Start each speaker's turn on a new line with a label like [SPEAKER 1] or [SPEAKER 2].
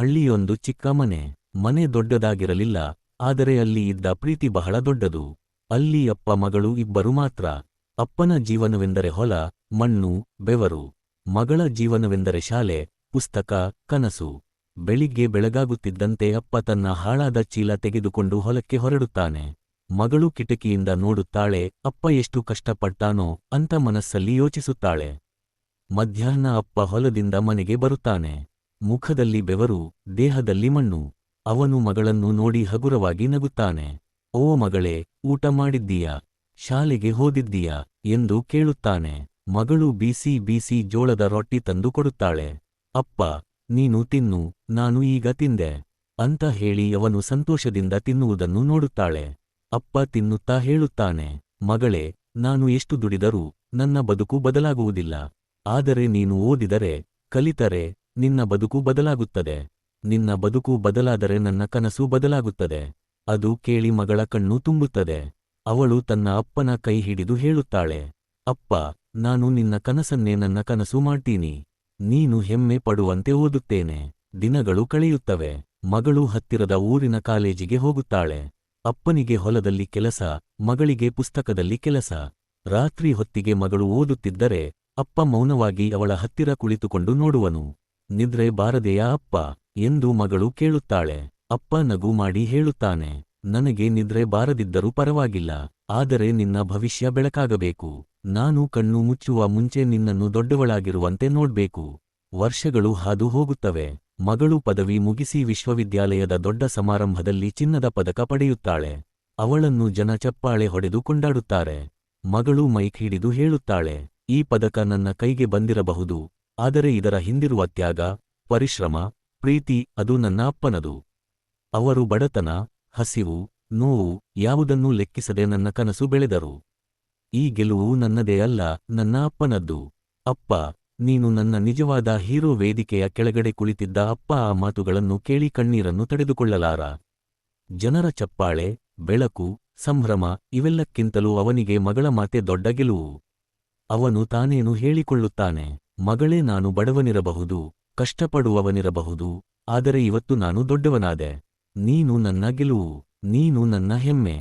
[SPEAKER 1] ಹಳ್ಳಿಯೊಂದು ಚಿಕ್ಕ ಮನೆ. ಮನೆ ದೊಡ್ಡದಾಗಿರಲಿಲ್ಲ, ಆದರೆ ಅಲ್ಲಿ ಇದ್ದ ಪ್ರೀತಿ ಬಹಳ ದೊಡ್ಡದು. ಅಲ್ಲಿ ಅಪ್ಪ ಮಗಳು ಇಬ್ಬರು ಮಾತ್ರ. ಅಪ್ಪನ ಜೀವನವೆಂದರೆ ಹೊಲ, ಮಣ್ಣು, ಬೆವರು. ಮಗಳ ಜೀವನವೆಂದರೆ ಶಾಲೆ, ಪುಸ್ತಕ, ಕನಸು. ಬೆಳಿಗ್ಗೆ ಬೆಳಗಾಗುತ್ತಿದ್ದಂತೆ ಅಪ್ಪ ತನ್ನ ಹಾಳಾದ ಚೀಲ ತೆಗೆದುಕೊಂಡು ಹೊಲಕ್ಕೆ ಹೊರಡುತ್ತಾನೆ. ಮಗಳು ಕಿಟಕಿಯಿಂದ ನೋಡುತ್ತಾಳೆ, ಅಪ್ಪ ಎಷ್ಟು ಕಷ್ಟಪಟ್ಟಾನೋ ಅಂತ ಮನಸ್ಸಲ್ಲಿ ಯೋಚಿಸುತ್ತಾಳೆ. ಮಧ್ಯಾಹ್ನ ಅಪ್ಪ ಹೊಲದಿಂದ ಮನೆಗೆ ಬರುತ್ತಾನೆ. ಮುಖದಲ್ಲಿ ಬೆವರು, ದೇಹದಲ್ಲಿ ಮಣ್ಣು. ಅವನು ಮಗಳನ್ನು ನೋಡಿ ಹಗುರವಾಗಿ ನಗುತ್ತಾನೆ. ಓ ಮಗಳೇ, ಊಟ ಮಾಡಿದ್ದೀಯಾ? ಶಾಲೆಗೆ ಹೋದಿದ್ದೀಯಾ ಎಂದು ಕೇಳುತ್ತಾನೆ. ಮಗಳು ಬೀಸಿ ಬೀಸಿ ಜೋಳದ ರೊಟ್ಟಿ ತಂದು ಕೊಡುತ್ತಾಳೆ. ಅಪ್ಪ, ನೀನು ತಿನ್ನು, ನಾನು ಈಗ ತಿಂದೆ ಅಂತ ಹೇಳಿ ಅವನು ಸಂತೋಷದಿಂದ ತಿನ್ನುವುದನ್ನು ನೋಡುತ್ತಾಳೆ. ಅಪ್ಪ ತಿನ್ನುತ್ತಾ ಹೇಳುತ್ತಾನೆ, ಮಗಳೇ, ನಾನು ಎಷ್ಟು ದುಡಿದರೂ ನನ್ನ ಬದುಕು ಬದಲಾಗುವುದಿಲ್ಲ. ಆದರೆ ನೀನು ಓದಿದರೆ, ಕಲಿತರೆ, ನಿನ್ನ ಬದುಕು ಬದಲಾಗುತ್ತದೆ. ನಿನ್ನ ಬದುಕು ಬದಲಾದರೆ ನನ್ನ ಕನಸು ಬದಲಾಗುತ್ತದೆ. ಅದು ಕೇಳಿ ಮಗಳ ಕಣ್ಣು ತುಂಬುತ್ತದೆ. ಅವಳು ತನ್ನ ಅಪ್ಪನ ಕೈ ಹಿಡಿದು ಹೇಳುತ್ತಾಳೆ, ಅಪ್ಪ, ನಾನು ನಿನ್ನ ಕನಸನ್ನೇ ನನ್ನ ಕನಸು ಮಾಡ್ತೀನಿ. ನೀನು ಹೆಮ್ಮೆ ಪಡುವಂತೆ ಓದುತ್ತೇನೆ. ದಿನಗಳು ಕಳೆಯುತ್ತವೆ. ಮಗಳು ಹತ್ತಿರದ ಊರಿನ ಕಾಲೇಜಿಗೆ ಹೋಗುತ್ತಾಳೆ. ಅಪ್ಪನಿಗೆ ಹೊಲದಲ್ಲಿ ಕೆಲಸ, ಮಗಳಿಗೆ ಪುಸ್ತಕದಲ್ಲಿ ಕೆಲಸ. ರಾತ್ರಿ ಹೊತ್ತಿಗೆ ಮಗಳು ಓದುತ್ತಿದ್ದರೆ ಅಪ್ಪ ಮೌನವಾಗಿ ಅವಳ ಹತ್ತಿರ ಕುಳಿತುಕೊಂಡು ನೋಡುವನು. ನಿದ್ರೆ ಬಾರದೆಯಾ ಅಪ್ಪ ಎಂದು ಮಗಳು ಕೇಳುತ್ತಾಳೆ. ಅಪ್ಪ ನಗು ಮಾಡಿ ಹೇಳುತ್ತಾನೆ, ನನಗೆ ನಿದ್ರೆ ಬಾರದಿದ್ದರೂ ಪರವಾಗಿಲ್ಲ, ಆದರೆ ನಿನ್ನ ಭವಿಷ್ಯ ಬೆಳಕಾಗಬೇಕು. ನಾನು ಕಣ್ಣು ಮುಚ್ಚುವ ಮುಂಚೆ ನಿನ್ನನ್ನು ದೊಡ್ಡವಳಾಗಿರುವಂತೆ ನೋಡ್ಬೇಕು. ವರ್ಷಗಳು ಹಾದು ಹೋಗುತ್ತವೆ. ಮಗಳು ಪದವಿ ಮುಗಿಸಿ ವಿಶ್ವವಿದ್ಯಾಲಯದ ದೊಡ್ಡ ಸಮಾರಂಭದಲ್ಲಿ ಚಿನ್ನದ ಪದಕ ಪಡೆಯುತ್ತಾಳೆ. ಅವಳನ್ನು ಜನ ಚಪ್ಪಾಳೆ ಹೊಡೆದು ಕೊಂಡಾಡುತ್ತಾರೆ. ಮಗಳು ಮೈಕ್ ಹಿಡಿದು ಹೇಳುತ್ತಾಳೆ, ಈ ಪದಕ ನನ್ನ ಕೈಗೆ ಬಂದಿರಬಹುದು, ಆದರೆ ಇದರ ಹಿಂದಿರುವ ತ್ಯಾಗ, ಪರಿಶ್ರಮ, ಪ್ರೀತಿ ಅದು ನನ್ನ ಅಪ್ಪನದು. ಅವರು ಬಡತನ, ಹಸಿವು, ನೋವು ಯಾವುದನ್ನೂ ಲೆಕ್ಕಿಸದೆ ನನ್ನ ಕನಸು ಬೆಳೆದರು. ಈ ಗೆಲುವು ನನ್ನದೇ ಅಲ್ಲ, ನನ್ನ ಅಪ್ಪನದ್ದು. ಅಪ್ಪ, ನೀನು ನನ್ನ ನಿಜವಾದ ಹೀರೋ. ವೇದಿಕೆಯ ಕೆಳಗಡೆ ಕುಳಿತಿದ್ದ ಅಪ್ಪ ಆ ಮಾತುಗಳನ್ನು ಕೇಳಿ ಕಣ್ಣೀರನ್ನು ತಡೆದುಕೊಳ್ಳಲಾರ. ಜನರ ಚಪ್ಪಾಳೆ, ಬೆಳಕು, ಸಂಭ್ರಮ ಇವೆಲ್ಲಕ್ಕಿಂತಲೂ ಅವನಿಗೆ ಮಗಳ ಮಾತೆ ದೊಡ್ಡ ಗೆಲುವು. ಅವನು ತಾನೇನು ಹೇಳಿಕೊಳ್ಳುತ್ತಾನೆ, ಮಗಳೇ, ನಾನು ಬಡವನಿರಬಹುದು, ಕಷ್ಟಪಡುವವನಿರಬಹುದು, ಆದರೆ ಇವತ್ತು ನಾನು ದೊಡ್ಡವನಾದೆ. ನೀನು ನನ್ನ ಗೆಲುವು, ನೀನು ನನ್ನ ಹೆಮ್ಮೆ.